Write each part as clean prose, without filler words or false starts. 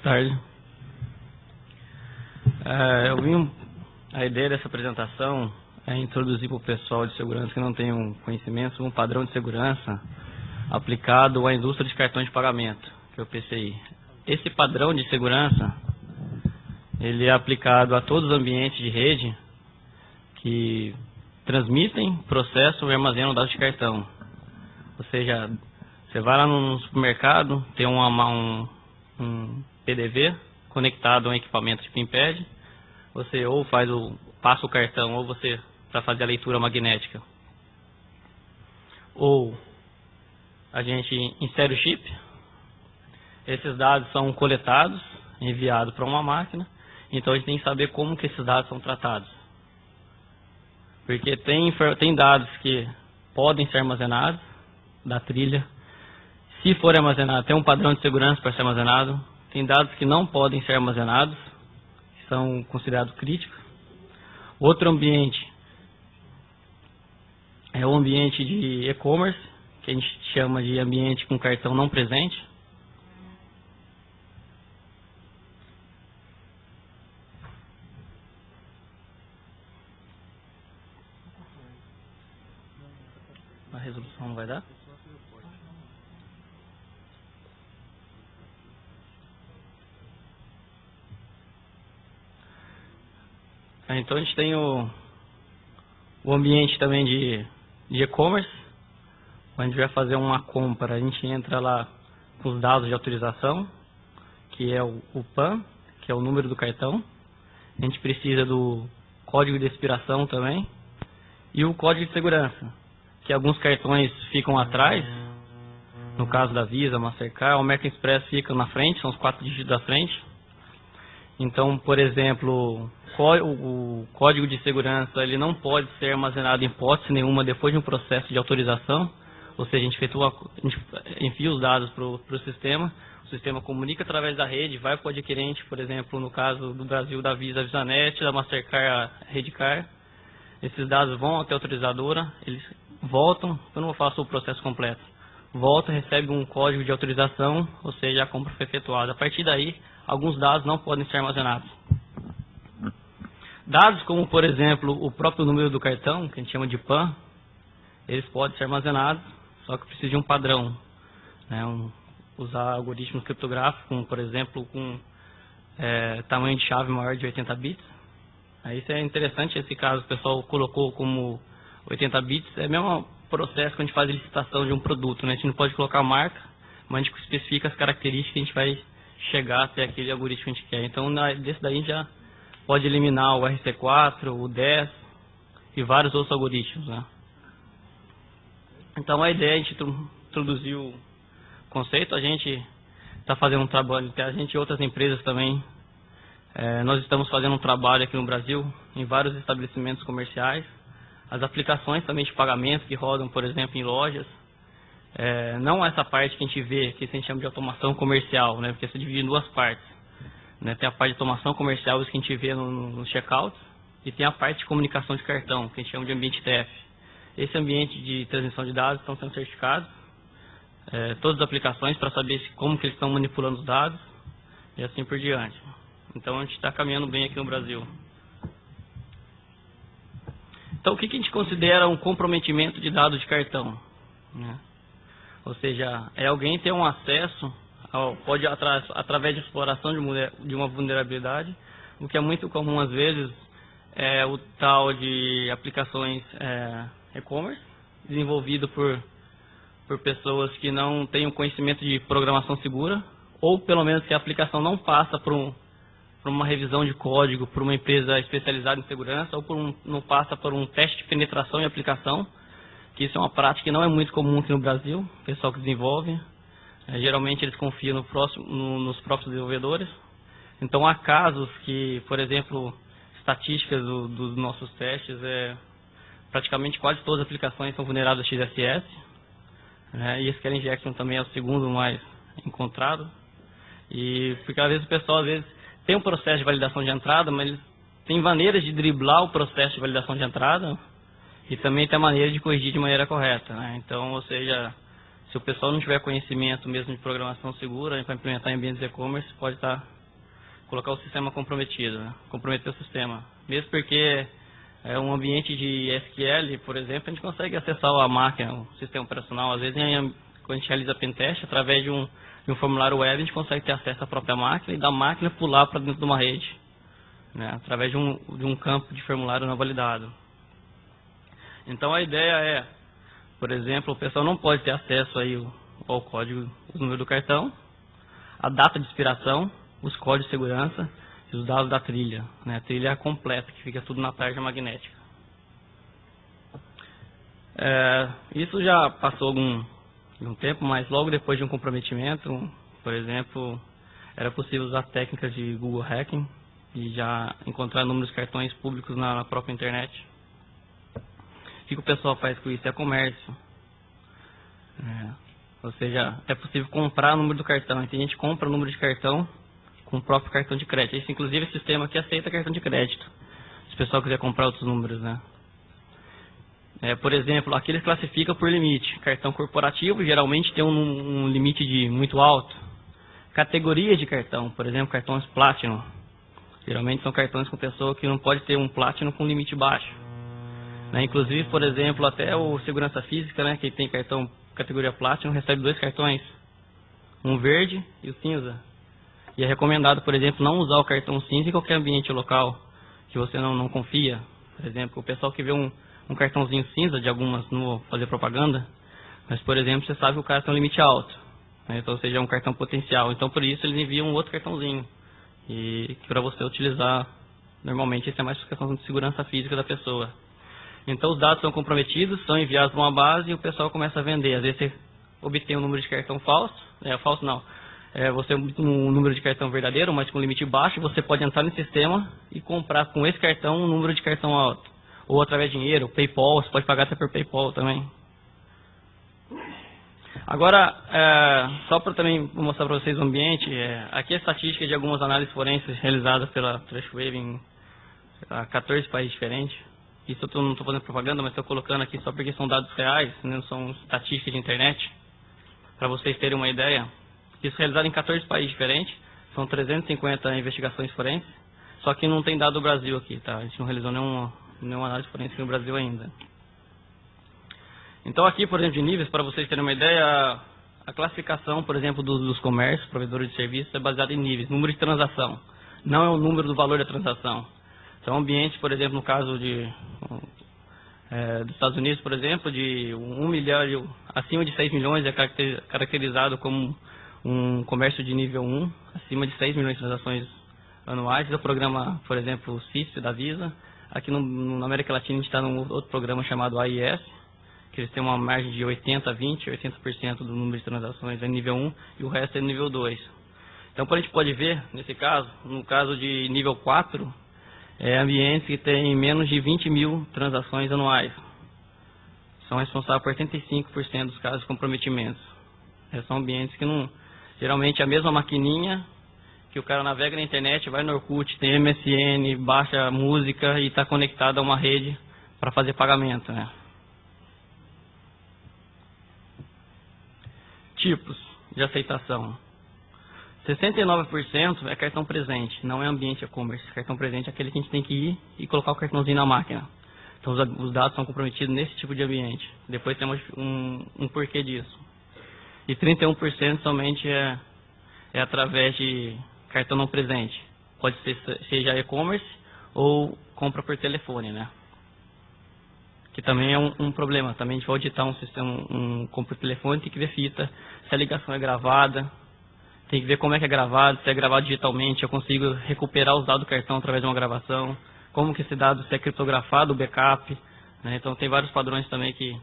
tarde. A ideia dessa apresentação é introduzir para o pessoal de segurança que não tem um conhecimento um padrão de segurança aplicado à indústria de cartões de pagamento, que é o PCI. Esse padrão de segurança, ele é aplicado a todos os ambientes de rede que transmitem, processam e armazenam dados de cartão. Ou seja, você vai lá no supermercado, tem um PDV conectado a um equipamento de PIN-pad, você ou passa o cartão, ou você para fazer a leitura magnética, ou a gente insere o chip. Esses dados são coletados, enviados para uma máquina, então a gente tem que saber como que esses dados são tratados. Porque tem dados que podem ser armazenados da trilha. Se for armazenado, tem um padrão de segurança para ser armazenado. Tem dados que não podem ser armazenados, que são considerados críticos. Outro ambiente é o ambiente de e-commerce, que a gente chama de ambiente com cartão não presente. A resolução não vai dar? Então a gente tem o ambiente também de e-commerce, onde a gente vai fazer uma compra, a gente entra lá com os dados de autorização, que é o PAN, que é o número do cartão. A gente precisa do código de expiração também e o código de segurança, que alguns cartões ficam atrás, no caso da Visa, Mastercard, o American Express fica na frente, são os 4 dígitos da frente. Então, por exemplo, o código de segurança ele não pode ser armazenado em hipótese nenhuma depois de um processo de autorização, ou seja, a gente enfia os dados para o sistema comunica através da rede, vai para o adquirente, por exemplo, no caso do Brasil, da Visa, a VisaNet, da Mastercard, a Redcard. Esses dados vão até a autorizadora, eles voltam, eu não vou falar sobre o processo completo, volta, recebe um código de autorização, ou seja, a compra foi efetuada. A partir daí, alguns dados não podem ser armazenados. Dados como, por exemplo, o próprio número do cartão, que a gente chama de PAN, eles podem ser armazenados, só que precisa de um padrão, né? Usar algoritmos criptográficos, como, por exemplo, com tamanho de chave maior de 80 bits. Aí isso é interessante, esse caso o pessoal colocou como 80 bits, é o mesmo processo que a gente faz a licitação de um produto, né? A gente não pode colocar a marca, mas a gente especifica as características que a gente vai chegar até aquele algoritmo que a gente quer. Então, desse daí a gente já pode eliminar o RC4, o 10 e vários outros algoritmos, né? Então, a ideia é a gente introduzir o conceito, a gente está fazendo um trabalho, a gente e outras empresas também, nós estamos fazendo um trabalho aqui no Brasil, em vários estabelecimentos comerciais, as aplicações também de pagamento que rodam, por exemplo, em lojas, não essa parte que a gente vê, que a gente chama de automação comercial, né, porque se divide em duas partes, né, tem a parte de automação comercial, isso que a gente vê no checkout, e tem a parte de comunicação de cartão, que a gente chama de ambiente TF. Esse ambiente de transmissão de dados estão sendo certificados, todas as aplicações para saber como que eles estão manipulando os dados, e assim por diante. Então a gente está caminhando bem aqui no Brasil. Então o que a gente considera um comprometimento de dados de cartão, né? Ou seja, alguém ter um acesso, pode através de exploração de uma vulnerabilidade, o que é muito comum às vezes é o tal de aplicações e-commerce, desenvolvido por pessoas que não têm um conhecimento de programação segura, ou pelo menos que a aplicação não passa por uma revisão de código, por uma empresa especializada em segurança, ou não passa por um teste de penetração em aplicação, que isso é uma prática que não é muito comum aqui no Brasil, o pessoal que desenvolve. Geralmente eles confiam nos próprios desenvolvedores. Então há casos que, por exemplo, estatísticas dos nossos testes, praticamente quase todas as aplicações são vulneráveis a XSS, né? E SQL Injection também é o segundo mais encontrado. E porque às vezes o pessoal tem um processo de validação de entrada, mas eles têm maneiras de driblar o processo de validação de entrada e também tem a maneira de corrigir de maneira correta, né? Então, ou seja, se o pessoal não tiver conhecimento mesmo de programação segura para implementar em ambientes e-commerce, pode estar colocar o sistema comprometido, né? Comprometer o sistema. Mesmo porque é um ambiente de SQL, por exemplo, a gente consegue acessar a máquina, o sistema operacional. Às vezes, quando a gente realiza pentest, através de um formulário web, a gente consegue ter acesso à própria máquina e da máquina pular para dentro de uma rede, né? Através de um campo de formulário não validado. Então, a ideia é, por exemplo, o pessoal não pode ter acesso aí ao código, o número do cartão, a data de expiração, os códigos de segurança e os dados da trilha, né? A trilha completa, que fica tudo na tarja magnética. Isso já passou algum tempo, mas logo depois de um comprometimento, por exemplo, era possível usar técnicas de Google Hacking e já encontrar números de cartões públicos na própria internet. O que o pessoal faz com isso? É comércio. Ou seja, é possível comprar o número do cartão. Então, a gente compra o número de cartão com o próprio cartão de crédito. Esse, inclusive, esse sistema aqui aceita cartão de crédito, se o pessoal quiser comprar outros números, né? Por exemplo, aqui eles classificam por limite. Cartão corporativo geralmente tem um limite muito alto. Categorias de cartão, por exemplo, cartões Platinum. Geralmente são cartões com pessoa que não pode ter um Platinum com limite baixo. Inclusive, por exemplo, até o segurança física, né, que tem cartão categoria Platinum, recebe 2 cartões. Um verde e o cinza. E é recomendado, por exemplo, não usar o cartão cinza em qualquer ambiente local que você não confia. Por exemplo, o pessoal que vê um cartãozinho cinza, de algumas, não vou fazer propaganda, mas, por exemplo, você sabe que o cara tem um limite alto, né? Então, ou seja, é um cartão potencial. Então, por isso, eles enviam um outro cartãozinho. E para você utilizar, normalmente, isso é mais por questão de segurança física da pessoa. Então, os dados são comprometidos, são enviados para uma base e o pessoal começa a vender. Às vezes, você obtém um número de cartão falso, falso não, você obtém um número de cartão verdadeiro, mas com limite baixo, você pode entrar no sistema e comprar com esse cartão um número de cartão alto. Ou através de dinheiro, PayPal, você pode pagar até por PayPal também. Agora, só para também mostrar para vocês o ambiente, aqui é a estatística de algumas análises forenses realizadas pela Trashwave em 14 países diferentes. Isso eu não estou fazendo propaganda, mas estou colocando aqui só porque são dados reais, não são estatísticas de internet, para vocês terem uma ideia. Isso é realizado em 14 países diferentes, são 350 investigações forenses, só que não tem dado do Brasil aqui, tá? A gente não realizou nenhuma análise forense no Brasil ainda. Então aqui, por exemplo, de níveis, para vocês terem uma ideia, a classificação, por exemplo, dos comércios, provedores de serviços, é baseada em níveis, número de transação, não é o número do valor da transação. Então, ambientes, por exemplo, no caso dos Estados Unidos, por exemplo, de 1 milhão, acima de 6 milhões é caracterizado como um comércio de nível 1, acima de 6 milhões de transações anuais. É o programa, por exemplo, o CISP da Visa. Aqui na América Latina a gente está num outro programa chamado AIS, que eles têm uma margem de 80% do número de transações é nível 1 e o resto é nível 2. Então, como a gente pode ver, nesse caso, no caso de nível 4, ambientes que têm menos de 20 mil transações anuais. São responsáveis por 85% dos casos de comprometimentos. São ambientes que não... Geralmente a mesma maquininha que o cara navega na internet, vai no Orkut, tem MSN, baixa música e está conectado a uma rede para fazer pagamento, né? Tipos de aceitação. 69% é cartão presente, não é ambiente e-commerce. Cartão presente é aquele que a gente tem que ir e colocar o cartãozinho na máquina. Então os dados são comprometidos nesse tipo de ambiente. Depois temos um porquê disso. E 31% somente é através de cartão não presente. Pode ser seja e-commerce ou compra por telefone, né? Que também é um problema. Também a gente vai auditar um sistema, compra por telefone, tem que ver fita, se a ligação é gravada. Tem que ver como é que é gravado, se é gravado digitalmente, eu consigo recuperar os dados do cartão através de uma gravação, como que esse dado se é criptografado, o backup, né? Então tem vários padrões também que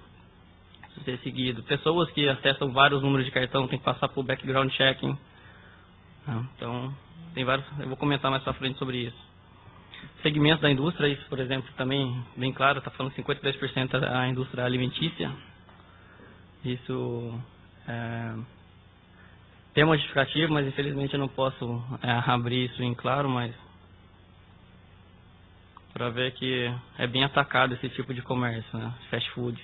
precisam ser seguidos. Pessoas que acessam vários números de cartão tem que passar por background checking, né? Então tem vários, eu vou comentar mais pra frente sobre isso. Segmentos da indústria, isso por exemplo também bem claro, está falando 52% da indústria alimentícia. Isso tem uma justificativa, mas infelizmente eu não posso abrir isso em claro, mas para ver que é bem atacado esse tipo de comércio, né? Fast food.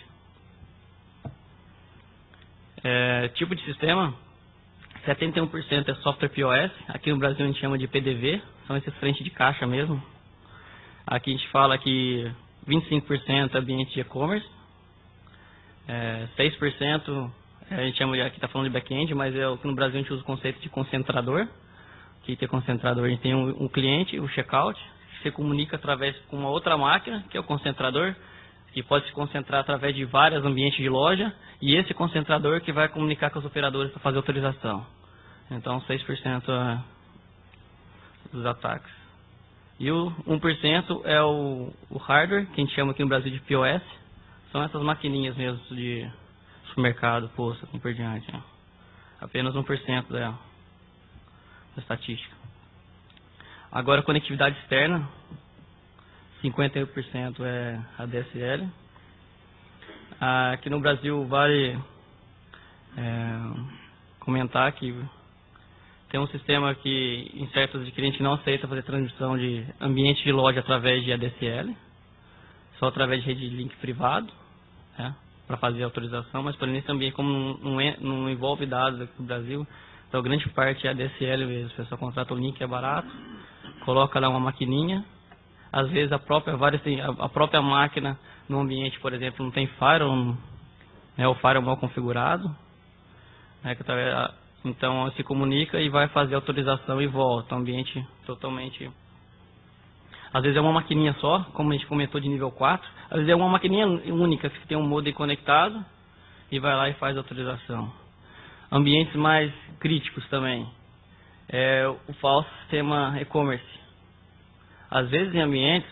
Tipo de sistema, 71% é software POS, aqui no Brasil a gente chama de PDV, são esses frente de caixa mesmo. Aqui a gente fala que 25% é ambiente de e-commerce, 6% a gente chama, aqui está falando de back-end, mas aqui no Brasil a gente usa o conceito de concentrador. Aqui tem concentrador, a gente tem um cliente, o checkout, que se comunica através com uma outra máquina, que é o concentrador, que pode se concentrar através de vários ambientes de loja, e esse concentrador que vai comunicar com os operadores para fazer autorização. Então 6% dos ataques. E o 1% é o hardware, que a gente chama aqui no Brasil de POS, são essas maquininhas mesmo de supermercado, posto, assim por diante. Apenas 1% da estatística. Agora, conectividade externa, 51% é ADSL. Aqui no Brasil vale comentar que tem um sistema que em certos de cliente não aceita fazer transmissão de ambiente de loja através de ADSL, só através de rede de link privado, para fazer a autorização, mas por nesse ambiente, como não envolve dados aqui no Brasil, então grande parte é ADSL mesmo. O pessoal contrata o link, é barato, coloca lá uma maquininha, às vezes a própria máquina no ambiente, por exemplo, não tem firewall, o firewall mal configurado, então se comunica e vai fazer a autorização e volta, ambiente totalmente. Às vezes é uma maquininha só, como a gente comentou de nível 4, às vezes é uma maquininha única que tem um modem conectado e vai lá e faz a autorização. Ambientes mais críticos também, o falso sistema e-commerce. Às vezes em ambientes,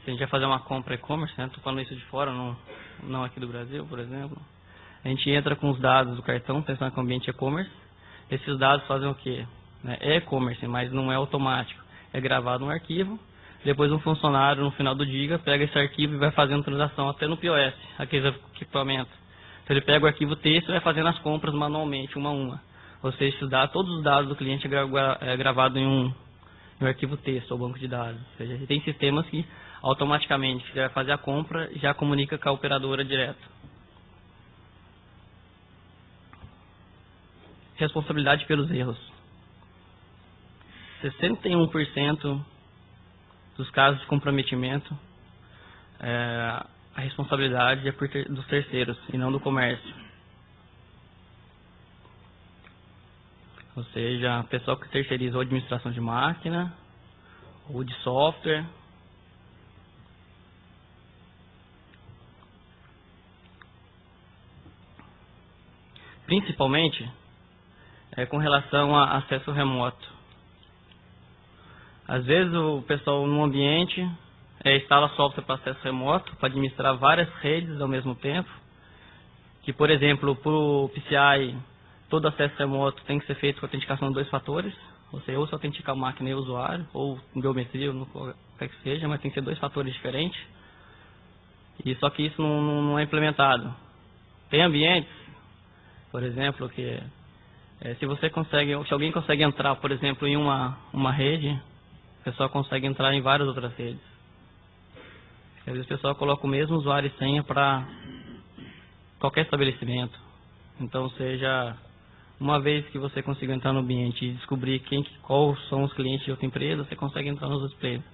se a gente vai fazer uma compra e-commerce, estou falando isso de fora, não aqui do Brasil, por exemplo, a gente entra com os dados do cartão, pensando que é um ambiente e-commerce, esses dados fazem o quê? É e-commerce, mas não é automático, é gravado um arquivo, depois um funcionário no final do dia pega esse arquivo e vai fazendo transação até no POS, aqueles equipamentos. Então ele pega o arquivo texto e vai fazendo as compras manualmente, uma a uma. Ou seja, todos os dados do cliente é gravado em um arquivo texto ou banco de dados. Ou seja, tem sistemas que automaticamente você vai fazer a compra e já comunica com a operadora direto. Responsabilidade pelos erros. 61% dos casos de comprometimento, a responsabilidade é dos terceiros e não do comércio. Ou seja, a pessoa que terceiriza ou administração de máquina ou de software. Principalmente com relação a acesso remoto. Às vezes o pessoal num ambiente instala software para acesso remoto, para administrar várias redes ao mesmo tempo, que por exemplo, para o PCI, todo acesso remoto tem que ser feito com autenticação de 2 fatores, ou seja, ou se autenticar a máquina e o usuário, ou biometria, ou qualquer que seja, mas tem que ser 2 fatores diferentes, e só que isso não é implementado. Tem ambientes, por exemplo, que se alguém consegue entrar, por exemplo, em uma rede, o pessoal consegue entrar em várias outras redes. Às vezes o pessoal coloca o mesmo usuário e senha para qualquer estabelecimento. Então, seja, uma vez que você conseguir entrar no ambiente e descobrir quais são os clientes de outra empresa, você consegue entrar nos outros players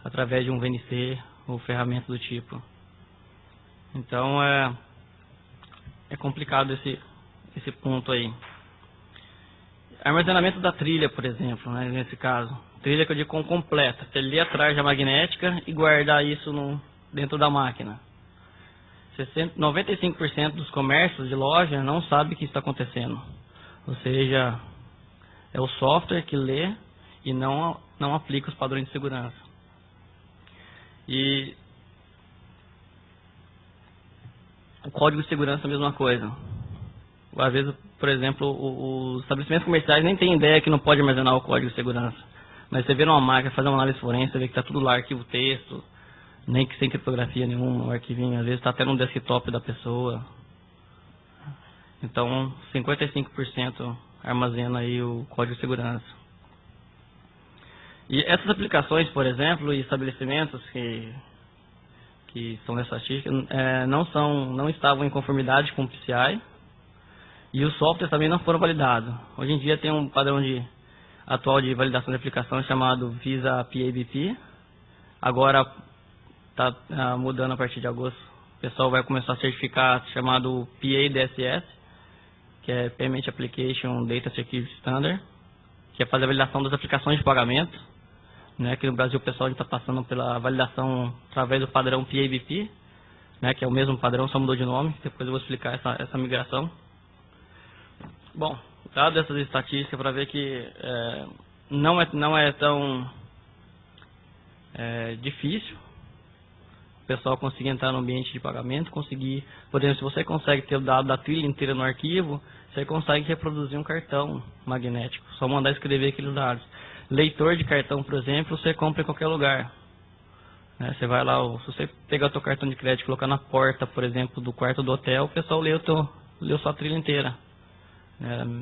através de um VNC ou ferramenta do tipo. Então, é complicado esse ponto aí. Armazenamento da trilha, por exemplo, nesse caso. Trilha que eu digo completa. Você ler a tarja magnética e guardar isso dentro da máquina. 95% dos comércios de loja não sabe o que está acontecendo. Ou seja, é o software que lê e não aplica os padrões de segurança. E o código de segurança é a mesma coisa. Às vezes, por exemplo, os estabelecimentos comerciais nem têm ideia que não pode armazenar o código de segurança. Mas você vê numa máquina, fazer uma análise forense, você vê que está tudo lá, arquivo texto, nem que sem criptografia nenhuma, o arquivinho, às vezes está até no desktop da pessoa. Então, 55% armazena aí o código de segurança. E essas aplicações, por exemplo, e estabelecimentos que são nessa estatística, não estavam em conformidade com o PCI, E os softwares também não foram validados. Hoje em dia tem um padrão atual de validação de aplicação chamado Visa PABP. Agora está mudando a partir de agosto. O pessoal vai começar a certificar chamado PADSS, que é Payment Application Data Security Standard, que é fazer a validação das aplicações de pagamento. Né? Aqui no Brasil o pessoal está passando pela validação através do padrão PABP, né? Que é o mesmo padrão, só mudou de nome. Depois eu vou explicar essa migração. Bom, dado essas estatísticas para ver que não é tão difícil o pessoal conseguir entrar no ambiente de pagamento, conseguir, por exemplo, se você consegue ter o dado da trilha inteira no arquivo, você consegue reproduzir um cartão magnético, só mandar escrever aqueles dados. Leitor de cartão, por exemplo, você compra em qualquer lugar. Você vai lá, se você pegar o seu cartão de crédito e colocar na porta, por exemplo, do quarto do hotel, o pessoal lê sua trilha inteira.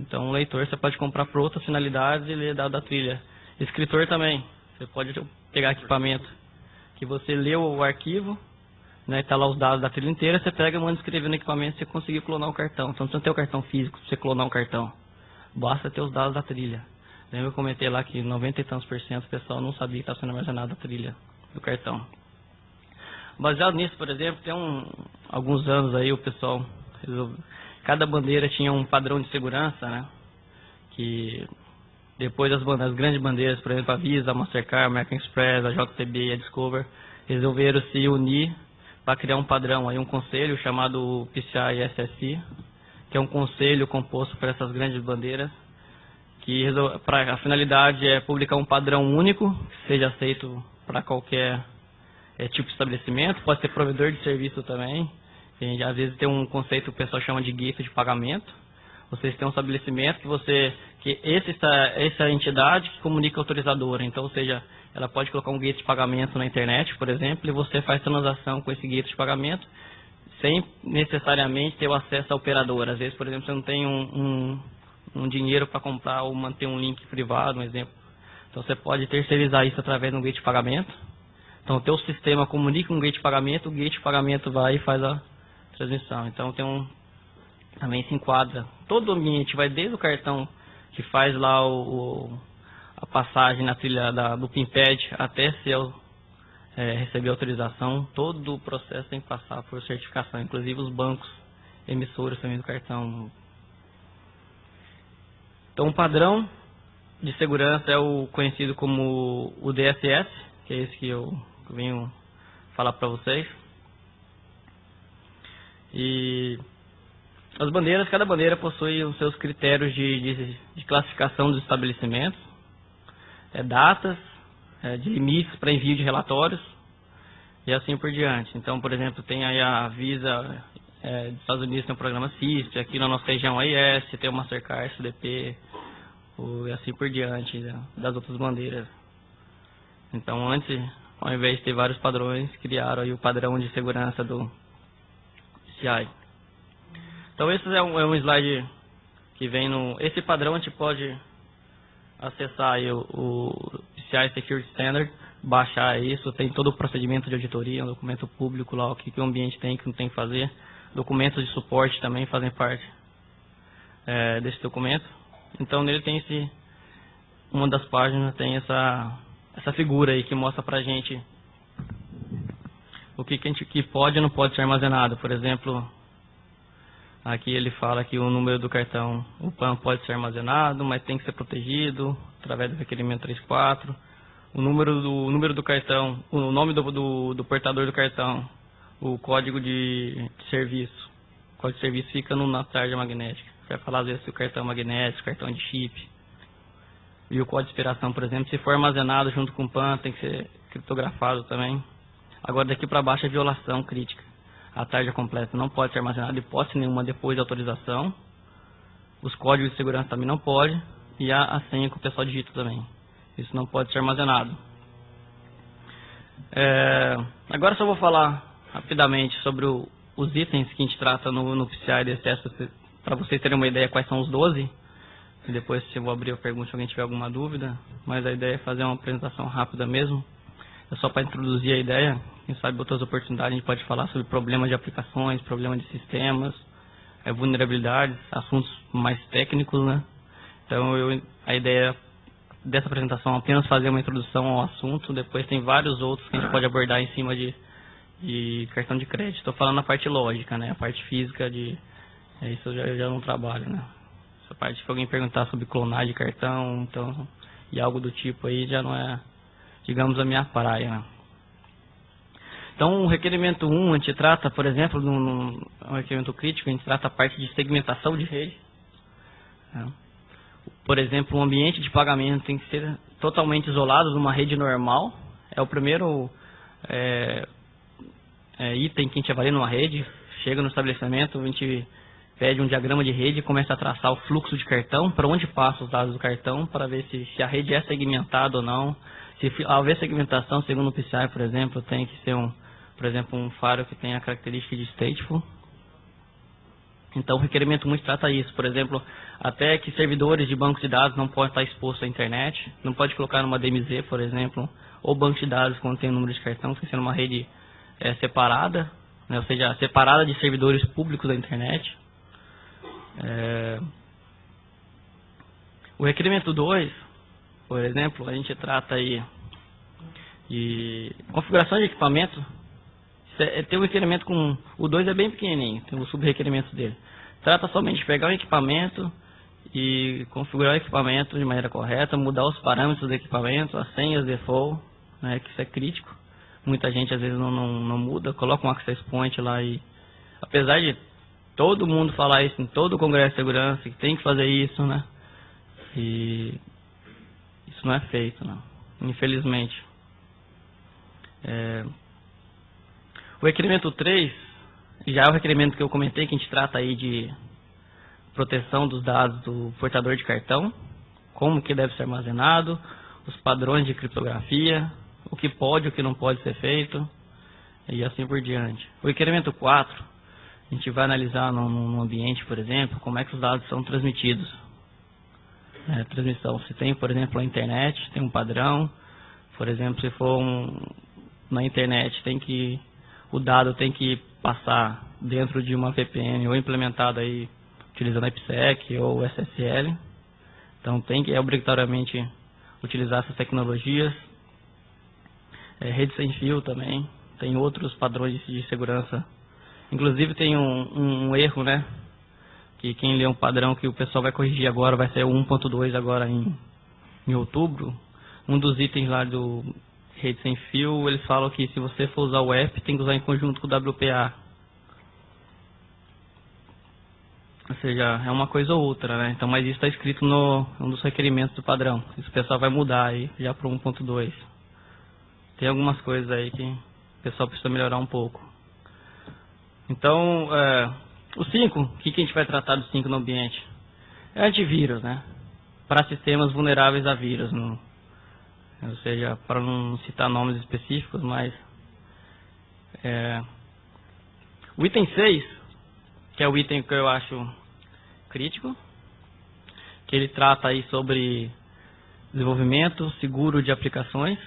Então, um leitor você pode comprar por outras finalidades e ler dado da trilha. Escritor também, você pode pegar equipamento que você leu o arquivo, está lá os dados da trilha inteira, você pega e manda escrever no equipamento e você conseguir clonar o cartão. Então, não precisa ter o cartão físico para você clonar um cartão, basta ter os dados da trilha. Lembra eu comentei lá que 90 e tantos % do pessoal não sabia que estava sendo armazenado a trilha do cartão. Baseado nisso, por exemplo, tem alguns anos aí o pessoal resolveu, cada bandeira tinha um padrão de segurança, né? Que depois as grandes bandeiras, por exemplo, a Visa, a Mastercard, a American Express, a JTB e a Discover, resolveram se unir para criar um padrão, aí um conselho chamado PCI-SSI, que é um conselho composto por essas grandes bandeiras, que a finalidade é publicar um padrão único, que seja aceito para qualquer tipo de estabelecimento, pode ser provedor de serviço também. Às vezes tem um conceito que o pessoal chama de gateway de pagamento. Vocês têm um estabelecimento que essa entidade que comunica a autorizadora. Então, ou seja, ela pode colocar um gateway de pagamento na internet, por exemplo, e você faz transação com esse gateway de pagamento sem necessariamente ter o acesso à operadora. Às vezes, por exemplo, você não tem um dinheiro para comprar ou manter um link privado, um exemplo. Então, você pode terceirizar isso através de um gateway de pagamento. Então, o teu sistema comunica um gateway de pagamento, o gateway de pagamento vai e faz a transmissão. Então, também se enquadra. Todo o ambiente vai desde o cartão que faz lá a passagem na trilha do PIN-PAD até receber autorização. Todo o processo tem que passar por certificação, inclusive os bancos emissores também do cartão. Então, o padrão de segurança é o conhecido como o DSS, que é esse que eu venho falar para vocês. E as bandeiras, cada bandeira possui os seus critérios de classificação dos estabelecimentos, datas, de limites para envio de relatórios e assim por diante. Então, por exemplo, tem aí a Visa dos Estados Unidos, tem o programa CISP, aqui na nossa região a IS, tem o Mastercard, SDP, e assim por diante, das outras bandeiras. Então, antes, ao invés de ter vários padrões, criaram aí o padrão de segurança do PCI. Então, esse é um slide que vem esse padrão a gente pode acessar aí o PCI Security Standard, baixar isso, tem todo o procedimento de auditoria, um documento público lá, o que o ambiente tem, o que não tem que fazer. Documentos de suporte também fazem parte desse documento. Então, nele tem uma das páginas tem essa figura aí que mostra pra gente o que pode e não pode ser armazenado. Por exemplo, aqui ele fala que o número do cartão, o PAN pode ser armazenado, mas tem que ser protegido através do requerimento 34. O número do cartão, o nome do portador do cartão, o código de serviço. O código de serviço fica na tarja magnética. Vai falar às vezes se o cartão é magnético, cartão de chip. E o código de expiração, por exemplo, se for armazenado junto com o PAN, tem que ser criptografado também. Agora, daqui para baixo é violação crítica. A tarja completa não pode ser armazenada, hipótese nenhuma, depois da autorização. Os códigos de segurança também não pode. E a senha que o pessoal digita também. Isso não pode ser armazenado. Agora só vou falar rapidamente sobre os itens que a gente trata no PCI DSS, para vocês terem uma ideia quais são os 12. E depois eu vou abrir a pergunta se alguém tiver alguma dúvida. Mas a ideia é fazer uma apresentação rápida mesmo. É só para introduzir a ideia. Quem sabe outras oportunidades a gente pode falar sobre problemas de aplicações, problemas de sistemas, vulnerabilidades, assuntos mais técnicos, né? Então, a ideia dessa apresentação é apenas fazer uma introdução ao assunto, depois tem vários outros que a gente pode abordar em cima de cartão de crédito. Estou falando na parte lógica, né? A parte física isso eu já não trabalho, né? Essa parte que alguém perguntar sobre clonagem de cartão, então, e algo do tipo aí já não é, digamos, a minha praia, né? Então, o requerimento 1, a gente trata, por exemplo, um requerimento crítico, a gente trata a parte de segmentação de rede, né? Por exemplo, um ambiente de pagamento tem que ser totalmente isolado de uma rede normal. É o primeiro item que a gente avalia numa rede. Chega no estabelecimento, a gente pede um diagrama de rede e começa a traçar o fluxo de cartão, para onde passam os dados do cartão, para ver se a rede é segmentada ou não. Se haver segmentação, segundo o PCI, por exemplo, tem que ser um faro que tenha a característica de stateful. Então, o requerimento muito trata isso. Por exemplo, até que servidores de bancos de dados não podem estar expostos à internet, não pode colocar numa DMZ, por exemplo, ou banco de dados quando tem o número de cartão, tem que ser numa rede separada, né, ou seja, separada de servidores públicos da internet. O requerimento 2, por exemplo, a gente trata aí de configuração de equipamento. Tem um requerimento com... O 2 é bem pequenininho, tem os sub-requerimentos dele. Trata somente de pegar o equipamento e configurar o equipamento de maneira correta, mudar os parâmetros do equipamento, as senhas default, né, que isso é crítico. Muita gente às vezes não muda, coloca um access point lá e... Apesar de todo mundo falar isso em todo o Congresso de Segurança, que tem que fazer isso, né? E isso não é feito, não, infelizmente. O requerimento 3 já é o requerimento que eu comentei, que a gente trata aí de proteção dos dados do portador de cartão, como que deve ser armazenado, os padrões de criptografia, o que pode e o que não pode ser feito, e assim por diante. O requerimento 4, a gente vai analisar num ambiente, por exemplo, como é que os dados são transmitidos. Transmissão, se tem, por exemplo, a internet, tem um padrão, por exemplo, se for na internet, o dado tem que passar dentro de uma VPN ou implementado aí utilizando IPsec ou SSL. Então tem que obrigatoriamente utilizar essas tecnologias. Rede sem fio também, tem outros padrões de segurança. Inclusive tem um erro, né? Que quem lê um padrão que o pessoal vai corrigir agora, vai ser o 1.2 agora em outubro. Um dos itens lá do rede sem fio, eles falam que se você for usar o app, tem que usar em conjunto com o WPA. Ou seja, é uma coisa ou outra, né? Então, mas isso está escrito um dos requerimentos do padrão. Isso o pessoal vai mudar aí, já para o 1.2. Tem algumas coisas aí que o pessoal precisa melhorar um pouco. Então, o 5, o que a gente vai tratar do 5 no ambiente? É antivírus, né? Para sistemas vulneráveis a vírus, ou seja, para não citar nomes específicos, mas o item 6, que é o item que eu acho crítico, que ele trata aí sobre desenvolvimento seguro de aplicações,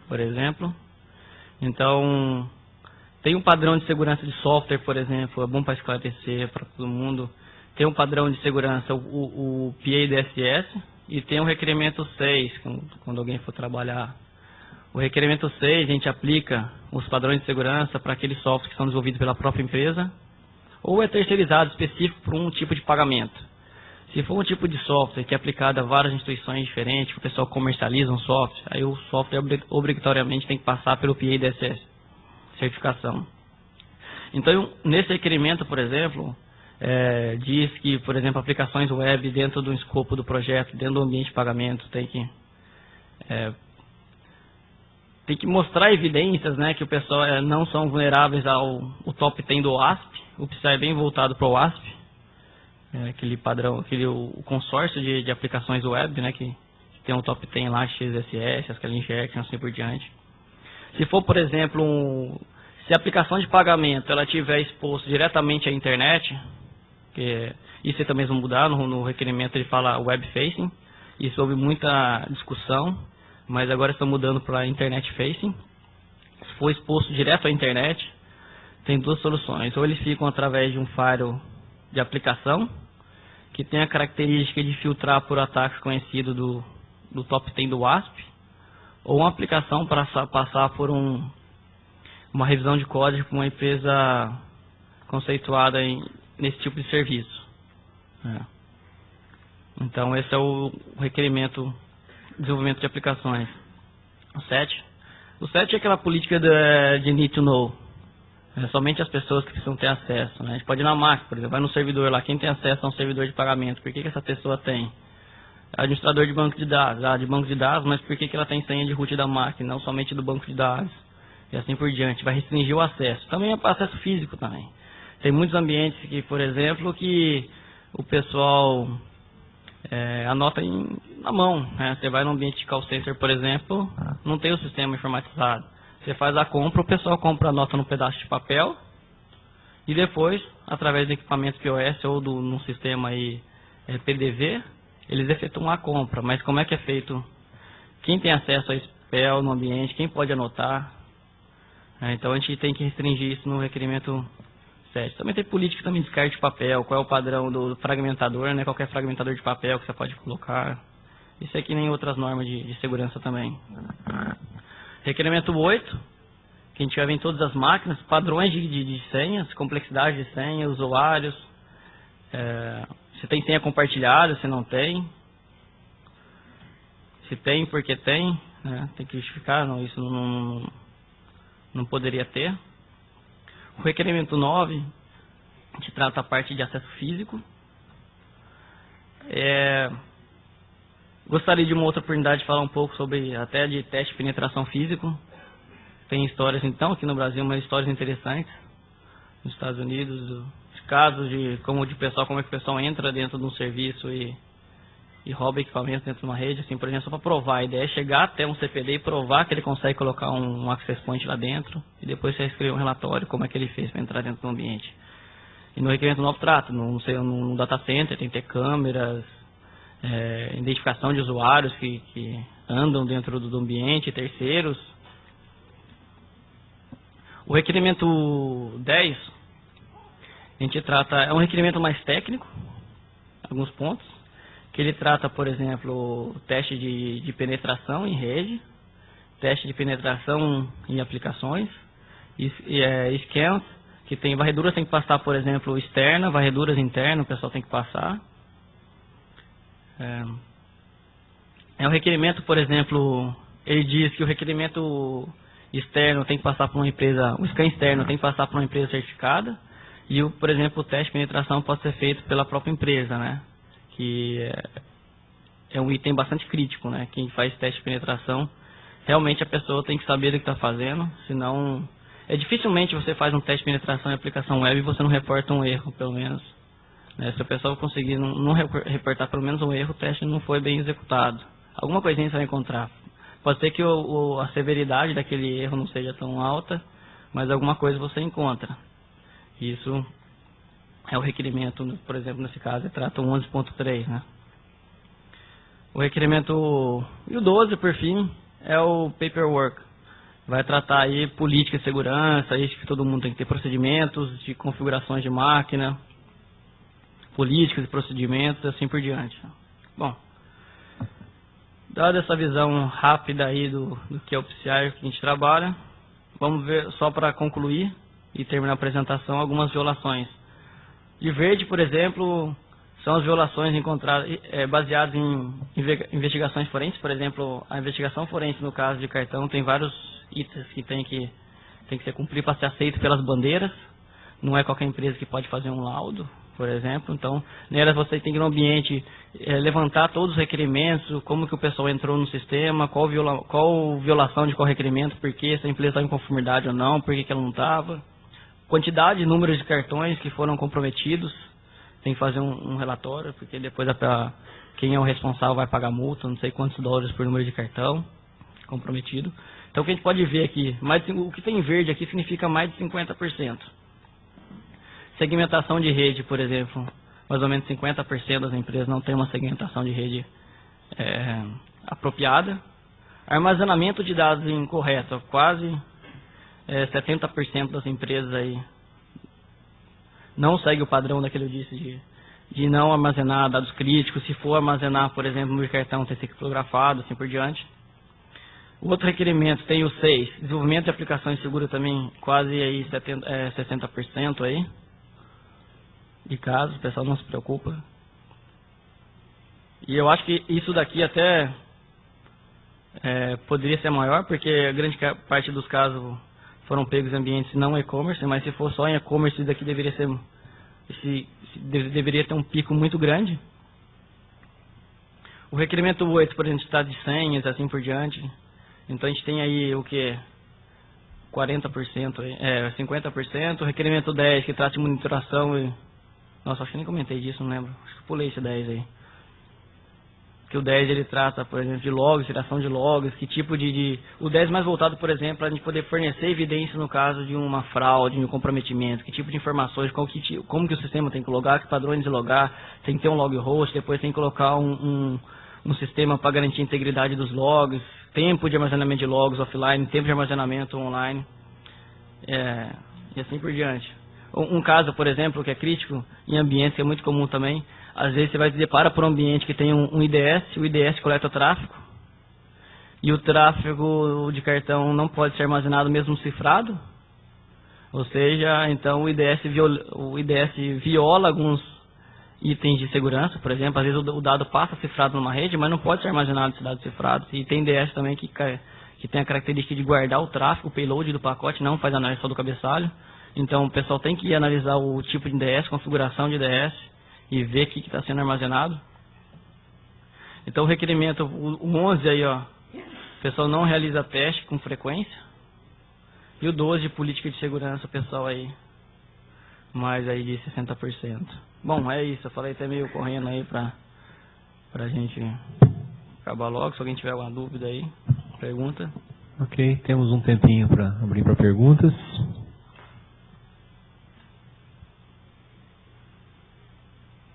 por exemplo. Então, tem um padrão de segurança de software, por exemplo, é bom para esclarecer para todo mundo. Tem um padrão de segurança, o PA-DSS, e tem o requerimento 6, quando alguém for trabalhar. O requerimento 6, a gente aplica os padrões de segurança para aqueles softwares que são desenvolvidos pela própria empresa, ou é terceirizado específico para um tipo de pagamento. Se for um tipo de software que é aplicado a várias instituições diferentes, que o pessoal comercializa um software, aí o software obrigatoriamente tem que passar pelo PA-DSS, certificação. Então, nesse requerimento, por exemplo, diz que, por exemplo, aplicações web dentro do escopo do projeto, dentro do ambiente de pagamento, tem que mostrar evidências, né, que o pessoal não são vulneráveis ao top 10 do OASP. O PCI é bem voltado para o OASP, aquele padrão, o consórcio de aplicações web, né, que tem um top 10 lá, XSS, SQL Injection, assim por diante. Se for, por exemplo, se a aplicação de pagamento ela estiver exposta diretamente à internet, isso também vai mudar, no requerimento ele fala web facing, isso houve muita discussão, mas agora estão mudando para internet facing. Se for exposto direto à internet, tem duas soluções, ou eles ficam através de um firewall de aplicação, que tem a característica de filtrar por ataques conhecidos do top 10 do WASP, ou uma aplicação para passar por uma revisão de código para uma empresa conceituada nesse tipo de serviço. Então, esse é o requerimento de desenvolvimento de aplicações. O 7. O 7 é aquela política de need to know. Somente as pessoas que precisam ter acesso. A gente pode ir na máquina, por exemplo, vai no servidor lá, quem tem acesso a um servidor de pagamento, por que essa pessoa tem? Administrador de banco de dados, mas por que ela tem senha de root da máquina, não somente do banco de dados? E assim por diante, vai restringir o acesso. Também é para acesso físico também. Tem muitos ambientes que, por exemplo, que o pessoal anota na mão. Você vai no ambiente de call center, por exemplo, não tem o sistema informatizado. Você faz a compra, o pessoal compra a nota num pedaço de papel e depois, através do equipamento POS ou num sistema aí, PDV, eles efetuam a compra. Mas como é que é feito? Quem tem acesso a esse papel no ambiente? Quem pode anotar? Então a gente tem que restringir isso no requerimento 7. Também tem política também de descarte de papel, qual é o padrão do fragmentador, né? Qualquer fragmentador de papel que você pode colocar. Isso aqui nem outras normas de segurança também. Requerimento 8, que a gente vai ver em todas as máquinas, padrões de senhas, complexidade de senha, usuários, se tem senha compartilhada, se não tem, se tem, porque tem, né? Tem que justificar, não, isso não poderia ter. O requerimento 9, a gente trata a parte de acesso físico. Gostaria de uma outra oportunidade de falar um pouco sobre até de teste de penetração físico. Tem histórias então aqui no Brasil, mas histórias interessantes nos Estados Unidos, casos de como é que o pessoal entra dentro de um serviço e rouba equipamento dentro de uma rede, assim, por exemplo, só para provar. A ideia é chegar até um CPD e provar que ele consegue colocar um access point lá dentro e depois você escrever um relatório como é que ele fez para entrar dentro do ambiente. E no requerimento 9 trata, no data center tem que ter câmeras, identificação de usuários que andam dentro do ambiente, terceiros. O requerimento 10, a gente trata, é um requerimento mais técnico, alguns pontos, que ele trata, por exemplo, teste de penetração em rede, teste de penetração em aplicações, scans, que tem varreduras, tem que passar, por exemplo, externa, varreduras internas, o pessoal tem que passar. É um requerimento, por exemplo, ele diz que o requerimento externo tem que passar por uma empresa, o scan externo tem que passar por uma empresa certificada, e, por exemplo, o teste de penetração pode ser feito pela própria empresa, né? Que é um item bastante crítico, né? Quem faz teste de penetração, realmente a pessoa tem que saber do que está fazendo, senão dificilmente você faz um teste de penetração em aplicação web e você não reporta um erro, pelo menos. Se a pessoa conseguir não reportar pelo menos um erro, o teste não foi bem executado. Alguma coisinha você vai encontrar. Pode ser que a severidade daquele erro não seja tão alta, mas alguma coisa você encontra. Isso é o requerimento, por exemplo, nesse caso, trata o 11.3, né? O requerimento, e o 12, por fim, é o paperwork. Vai tratar aí política de segurança, isso que todo mundo tem que ter procedimentos de configurações de máquina, políticas e procedimentos, assim por diante. Bom, dada essa visão rápida aí do que é o PCI que a gente trabalha, vamos ver, só para concluir e terminar a apresentação, algumas violações. De verde, por exemplo, são as violações encontradas baseadas em investigações forenses. Por exemplo, a investigação forense no caso de cartão tem vários itens que tem que ser cumprido para ser aceito pelas bandeiras. Não é qualquer empresa que pode fazer um laudo, por exemplo. Então, nelas você tem que no ambiente levantar todos os requerimentos, como que o pessoal entrou no sistema, qual violação de qual requerimento, por que essa empresa está em conformidade ou não, por que ela não estava. Quantidade e números de cartões que foram comprometidos, tem que fazer um relatório, porque depois quem é o responsável vai pagar multa, não sei quantos dólares por número de cartão comprometido. Então o que a gente pode ver aqui, o que tem em verde aqui significa mais de 50%. Segmentação de rede, por exemplo, mais ou menos 50% das empresas não tem uma segmentação de rede apropriada. Armazenamento de dados incorreto, quase 70% das empresas aí não segue o padrão daquele eu disse de não armazenar dados críticos, se for armazenar, por exemplo, no número de cartão, tem que ser criptografado, assim por diante. O outro requerimento tem o 6, desenvolvimento de aplicações seguras também, quase aí 60% aí, de casos, o pessoal não se preocupa. E eu acho que isso daqui até poderia ser maior, porque a grande parte dos casos foram pegos em ambientes não e-commerce, mas se for só em e-commerce, isso daqui deveria ser, deveria ter um pico muito grande. O requerimento 8, por exemplo, está de senhas, assim por diante. Então a gente tem aí o que? 40%, 50%. O requerimento 10, que trata de monitoração e... Nossa, acho que nem comentei disso, não lembro. Acho que pulei esse 10 aí. Que o 10 ele trata, por exemplo, de logs, geração de logs, que tipo O 10 mais voltado, por exemplo, para a gente poder fornecer evidência no caso de uma fraude, de um comprometimento, que tipo de informações, como que o sistema tem que logar, que padrões de logar, tem que ter um log host, depois tem que colocar um sistema para garantir a integridade dos logs, tempo de armazenamento de logs offline, tempo de armazenamento online, e assim por diante. Um caso, por exemplo, que é crítico em ambientes, que é muito comum também, às vezes você vai se depara por um ambiente que tem um IDS, o IDS coleta tráfego, e o tráfego de cartão não pode ser armazenado mesmo cifrado, ou seja, então o IDS viola alguns itens de segurança, por exemplo, às vezes o dado passa cifrado numa rede, mas não pode ser armazenado esse dado cifrado, e tem IDS também que tem a característica de guardar o tráfego, o payload do pacote, não faz análise só do cabeçalho. Então o pessoal tem que analisar o tipo de IDS, configuração de IDS e ver o que está sendo armazenado. Então o requerimento, o 11 aí, ó, o pessoal não realiza teste com frequência. E o 12 de política de segurança, o pessoal aí, mais aí de 60%. Bom, é isso, eu falei até meio correndo aí pra gente acabar logo. Se alguém tiver alguma dúvida aí, pergunta. Ok, temos um tempinho para abrir para perguntas.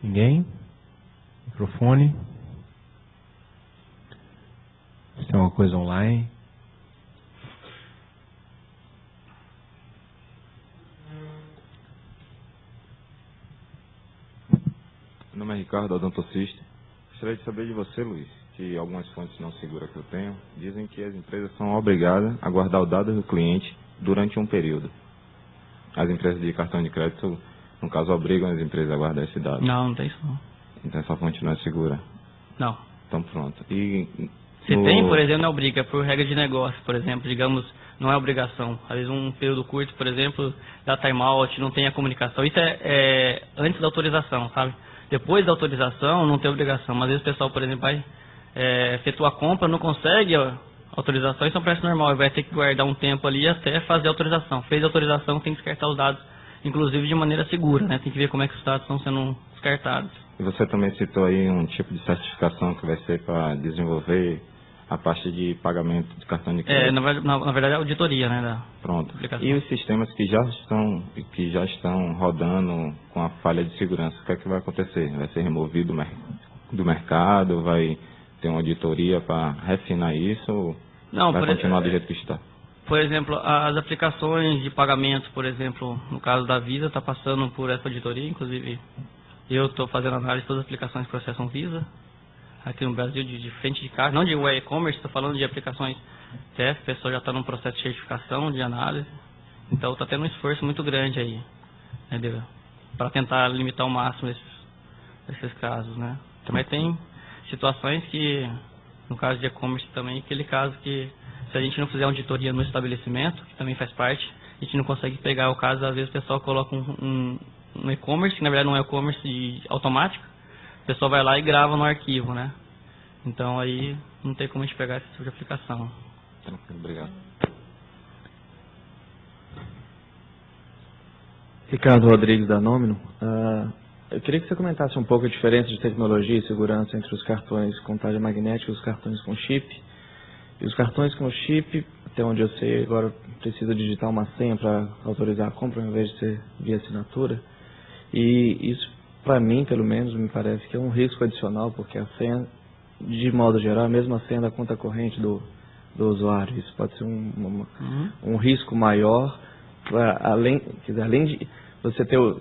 Ninguém? Microfone? Se tem alguma coisa online? Meu nome é Ricardo, odontocista. Gostaria de saber de você, Luiz, que algumas fontes não seguras que eu tenho dizem que as empresas são obrigadas a guardar o dado do cliente durante um período. As empresas de cartão de crédito, no caso, obrigam as empresas a guardar esse dado. Não, não tem isso não. Então essa fonte não é segura. Não. Então pronto. E se tem, por exemplo, não obriga, por regra de negócio, por exemplo, digamos, não é obrigação. Às vezes um período curto, por exemplo, dá timeout, não tem a comunicação. Isso é antes da autorização, sabe? Depois da autorização, não tem obrigação. Mas às vezes o pessoal, por exemplo, vai efetuar a compra, não consegue a autorização, isso é um preço normal. Vai ter que guardar um tempo ali até fazer a autorização. Fez a autorização, tem que descartar os dados, inclusive de maneira segura, né? Tem que ver como é que os dados estão sendo descartados. E você também citou aí um tipo de certificação que vai ser para desenvolver a parte de pagamento de cartão de crédito. Na verdade, é a auditoria, né? Pronto. E os sistemas que já estão rodando com a falha de segurança, o que é que vai acontecer? Vai ser removido do mercado? Vai ter uma auditoria para refinar isso? Ou não, vai continuar do jeito que está? Por exemplo, as aplicações de pagamento, por exemplo, no caso da Visa, está passando por essa auditoria, inclusive eu estou fazendo análise de todas as aplicações que processam Visa aqui no Brasil, de frente de caixa, não de e-commerce, estou falando de aplicações TF, o pessoal já está num processo de certificação, de análise, então está tendo um esforço muito grande aí, né, para tentar limitar ao máximo esses casos, né. Também tem situações que, no caso de e-commerce também, aquele caso que se a gente não fizer auditoria no estabelecimento, que também faz parte, a gente não consegue pegar o caso, às vezes o pessoal coloca um e-commerce, que na verdade não é e-commerce automático, o pessoal vai lá e grava no arquivo, né? Então aí não tem como a gente pegar esse tipo de aplicação. Obrigado. Ricardo Rodrigues da Nomino. Eu queria que você comentasse um pouco a diferença de tecnologia e segurança entre os cartões com talha magnética e os cartões com chip. E os cartões com chip, até onde eu sei, agora precisa digitar uma senha para autorizar a compra ao invés de ser via assinatura. E isso, para mim, pelo menos, me parece que é um risco adicional, porque a senha, de modo geral, é a mesma senha da conta corrente do usuário. Isso pode ser um risco maior, além de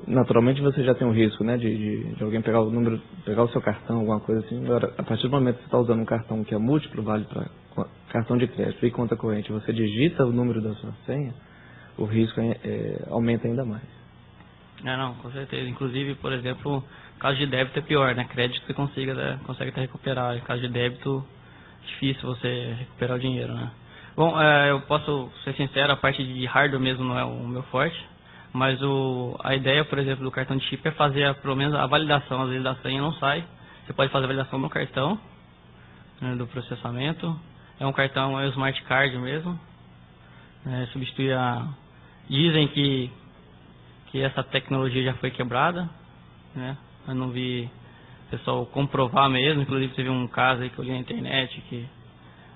naturalmente você já tem um risco, né, de alguém pegar o seu cartão, alguma coisa assim. Agora, a partir do momento que você está usando um cartão que é múltiplo, vale para cartão de crédito e conta corrente, você digita o número da sua senha, o risco aumenta ainda mais. Não, com certeza. Inclusive, por exemplo, caso de débito é pior, né? Crédito você consegue até recuperar. Em caso de débito, difícil você recuperar o dinheiro, né? Bom, eu posso ser sincero, a parte de hardware mesmo não é o meu forte, mas a ideia, por exemplo, do cartão de chip é fazer pelo menos a validação, às vezes da senha não sai. Você pode fazer a validação no cartão, né, do processamento. É um cartão, é o Smart Card mesmo. Substitui Dizem que essa tecnologia já foi quebrada, né? Eu não vi o pessoal comprovar mesmo. Inclusive teve um caso aí que eu li na internet que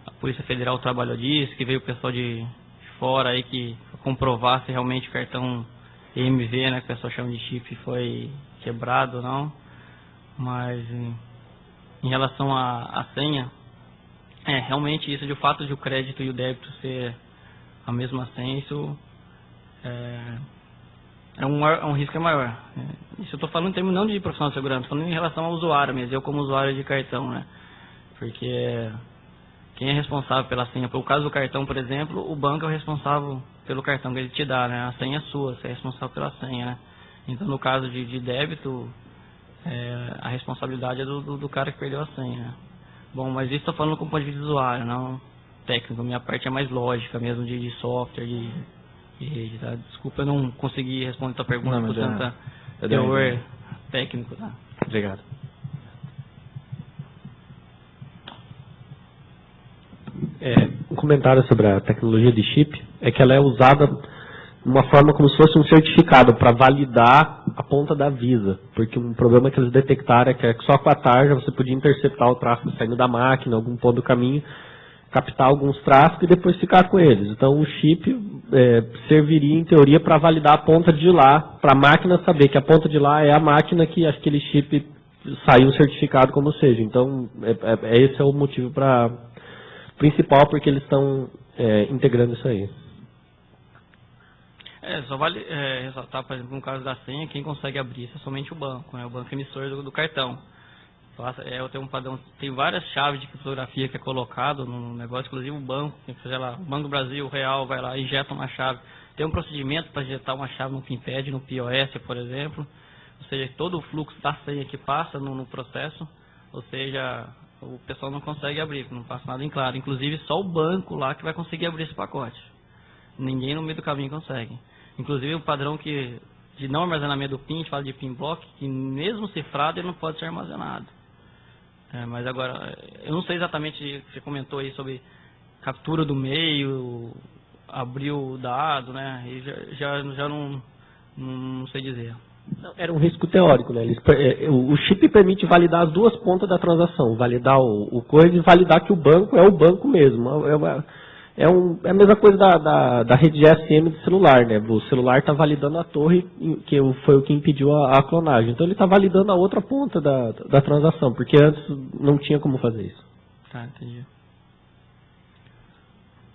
a Polícia Federal trabalhou disso, que veio o pessoal de fora aí que comprovar se realmente o cartão EMV, né, que o pessoal chama de chip, foi quebrado ou não. Mas em relação à senha, realmente isso de o fato de o crédito e o débito ser a mesma senha, isso é um risco maior. Isso eu estou falando em termos não de profissional de segurança, estou falando em relação ao usuário mesmo, eu como usuário de cartão, né? Porque quem é responsável pela senha, por caso do cartão, por exemplo, o banco é o responsável pelo cartão que ele te dá, né? A senha é sua, você é responsável pela senha, né? Então, no caso de débito, a responsabilidade é do cara que perdeu a senha, né? Bom, mas isso estou falando com o ponto de vista do usuário, não técnico. Minha parte é mais lógica mesmo, de software, de rede, tá? Desculpa, eu não consegui responder a tua pergunta por tanta teor técnico, tá? Obrigado. Um comentário sobre a tecnologia de chip é que ela é usada de uma forma como se fosse um certificado para validar a ponta da Visa, porque um problema que eles detectaram é que só com a tarja você podia interceptar o tráfego saindo da máquina, algum ponto do caminho, captar alguns tráfegos e depois ficar com eles. Então o chip serviria em teoria para validar a ponta de lá, para a máquina saber que a ponta de lá é a máquina que aquele chip saiu certificado como seja. Então esse é o motivo principal porque eles estão integrando isso aí. Só vale ressaltar, por exemplo, no caso da senha, quem consegue abrir isso é somente o banco, né? O banco emissor do cartão. Eu tenho um padrão, tem várias chaves de criptografia que é colocado no negócio, inclusive o banco, sei lá, o Banco do Brasil, o Real, vai lá e injeta uma chave. Tem um procedimento para injetar uma chave no PINPAD, no POS, por exemplo, ou seja, todo o fluxo da senha que passa no processo, ou seja, o pessoal não consegue abrir, não passa nada em claro. Inclusive só o banco lá que vai conseguir abrir esse pacote. Ninguém no meio do caminho consegue. Inclusive o padrão de não armazenamento do PIN, a gente fala de PIN block, que mesmo cifrado ele não pode ser armazenado. Mas agora, eu não sei exatamente, você comentou aí sobre captura do meio, abrir o dado, né? E já não sei dizer. Era um risco teórico, né? O chip permite validar as duas pontas da transação, validar o coisa e validar que o banco é o banco mesmo. É a mesma coisa da rede GSM do celular, né? O celular está validando a torre, que foi o que impediu a clonagem. Então ele está validando a outra ponta da transação, porque antes não tinha como fazer isso. Tá, entendi.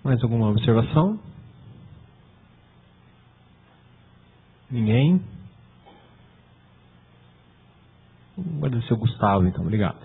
Mais alguma observação? Ninguém? Vou agradecer o Gustavo, então. Obrigado.